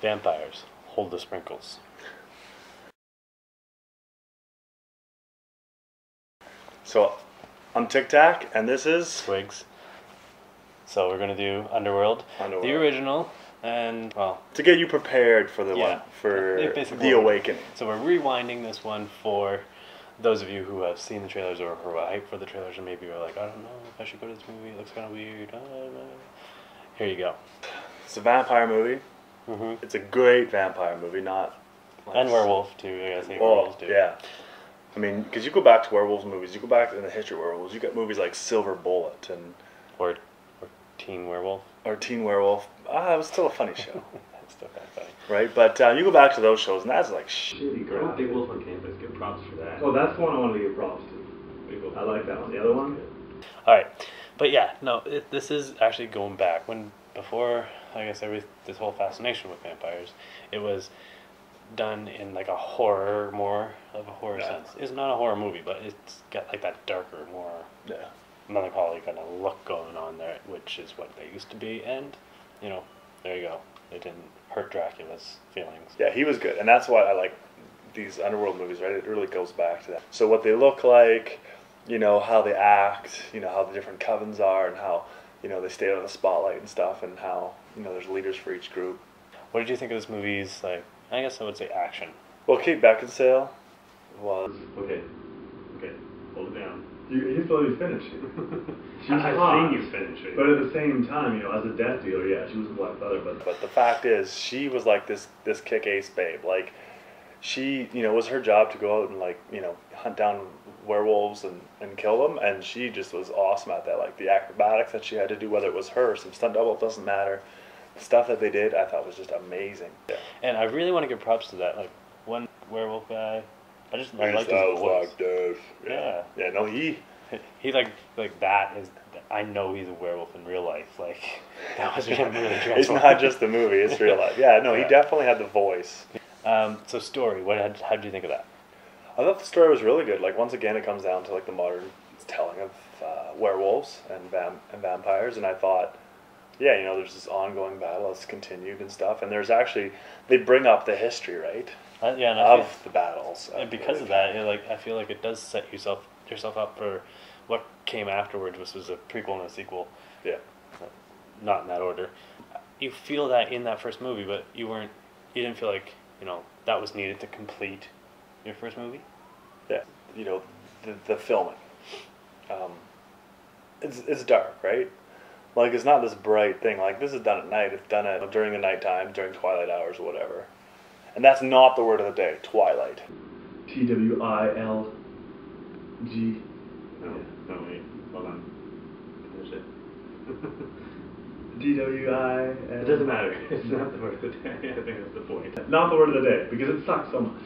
Vampires, hold the sprinkles. So, I'm Tic Tac, and this is Twigs. So we're gonna do Underworld, the original, and well, to get you prepared for the one for the awakening. So we're rewinding this one for those of you who have seen the trailers or who are hyped for the trailers and maybe are like, I don't know if I should go to this movie. It looks kind of weird. Here you go. It's a vampire movie. Mm-hmm. It's a great vampire movie, not like, and werewolf too. I guess werewolves too. Yeah. I mean, because you go back to werewolves movies, you go back in the history of werewolves, you got movies like Silver Bullet and or Teen Werewolf. Or Teen Werewolf. It was still a funny show. That's still kind of funny. Right, but you go back to those shows, and that's like shitty crap. I don't think Wolf on Campus give props for that. Oh, that's the one I wanted to give props to. I like that one. The other one? Alright, but yeah, no, this is actually going back. Before, I guess, this whole fascination with vampires, it was done in like a horror, more of a horror sense. It's not a horror movie, but it's got like that darker, more melancholy kind of look going on there, which is what they used to be, and you know, there you go. They didn't hurt Dracula's feelings. Yeah, he was good, and that's why I like these Underworld movies, right? It really goes back to that. So what they look like, you know, how they act, you know, how the different covens are, and how, you know, they stay out of the spotlight and stuff, and how, you know, there's leaders for each group. What did you think of this movie's, like, I guess I would say action? Well, Kate Beckinsale was... Okay, hold it down. You still let me finish. I've seen you finish it. But at the same time, you know, as a death dealer, yeah, she was a black feather. But the fact is, she was like this kick-ace babe. Like, she, you know, it was her job to go out and, like, you know, hunt down werewolves and kill them, and she just was awesome at that. Like, the acrobatics that she had to do, whether it was her or some stunt double, it doesn't matter. The stuff that they did, I thought was just amazing. Yeah. And I really want to give props to that. Like, one werewolf guy, I like his voice. Like this. Yeah. Yeah, no, he like that is, I know he's a werewolf in real life. Like, that was really transformative. It's not just the movie, it's real life. Yeah, no, he definitely had the voice. So story, how did you think of that? I thought the story was really good. Like, once again, it comes down to like the modern telling of werewolves and vampires, and I thought, yeah, you know, there's this ongoing battle that's continued and stuff, and there's actually, they bring up the history, right? Of the battles. And because of that, I feel like it does set yourself up for what came afterwards, which was a prequel and a sequel. Yeah. Not in that order. You feel that in that first movie, but you didn't feel like, you know, that was needed to complete your first movie? Yeah. You know, the filming. It's dark, right? Like, it's not this bright thing. Like, this is done at night. It's done during the nighttime, during twilight hours or whatever. And that's not the word of the day, twilight. TWILG. No, wait. Hold on. Finish it. DWI. It doesn't matter. It's not the word of the day. I think that's the point. Not the word of the day, because it sucks so much.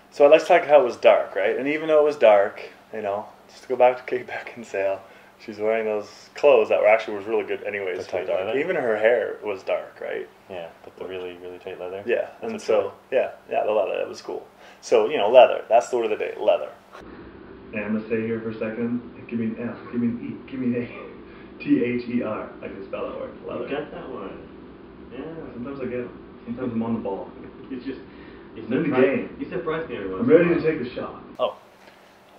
So let's talk how it was dark, right? And even though it was dark, you know, just to go back to Kate Beckinsale, she's wearing those clothes that was really good anyways. The tight leather? Even her hair was dark, right? Yeah, but the really, really tight leather. Yeah, and so, the leather, that was cool. So, you know, leather, that's the word of the day, leather. And I'm going to stay here for a second. Give me an F, give me an E, give me an A. THER. I can spell that word, leather. You got that one. Yeah. Sometimes I get them. Sometimes I'm on the ball. It's just... It's in the game. You surprised me every once I'm ready to take the shot. Oh.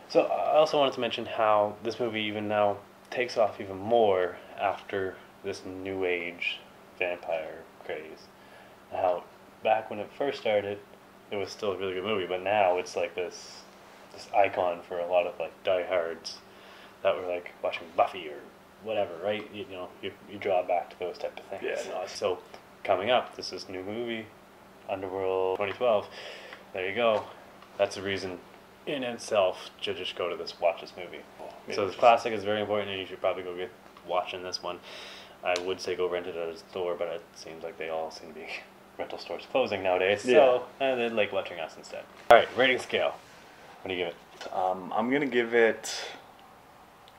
So I also wanted to mention how this movie even now takes off even more after this new age vampire craze. How back when it first started, it was still a really good movie, but now it's like this icon for a lot of like diehards that were like watching Buffy or whatever, right? You know, you draw back to those type of things. Yeah, no, so coming up, this is new movie, Underworld 2012. There you go. That's a reason in itself to just go to watch this movie. So this classic is very important, and you should probably go watching this one. I would say go rent it at a store, but it seems like they all seem to be rental stores closing nowadays. Yeah. So they like watching us instead. All right, rating scale. What do you give it? I'm gonna give it,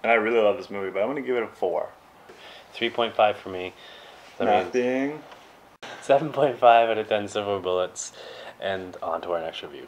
and I really love this movie, but I'm gonna give it a 4. 3.5 for me. Math being 7.5 out of 10 silver bullets, and on to our next review.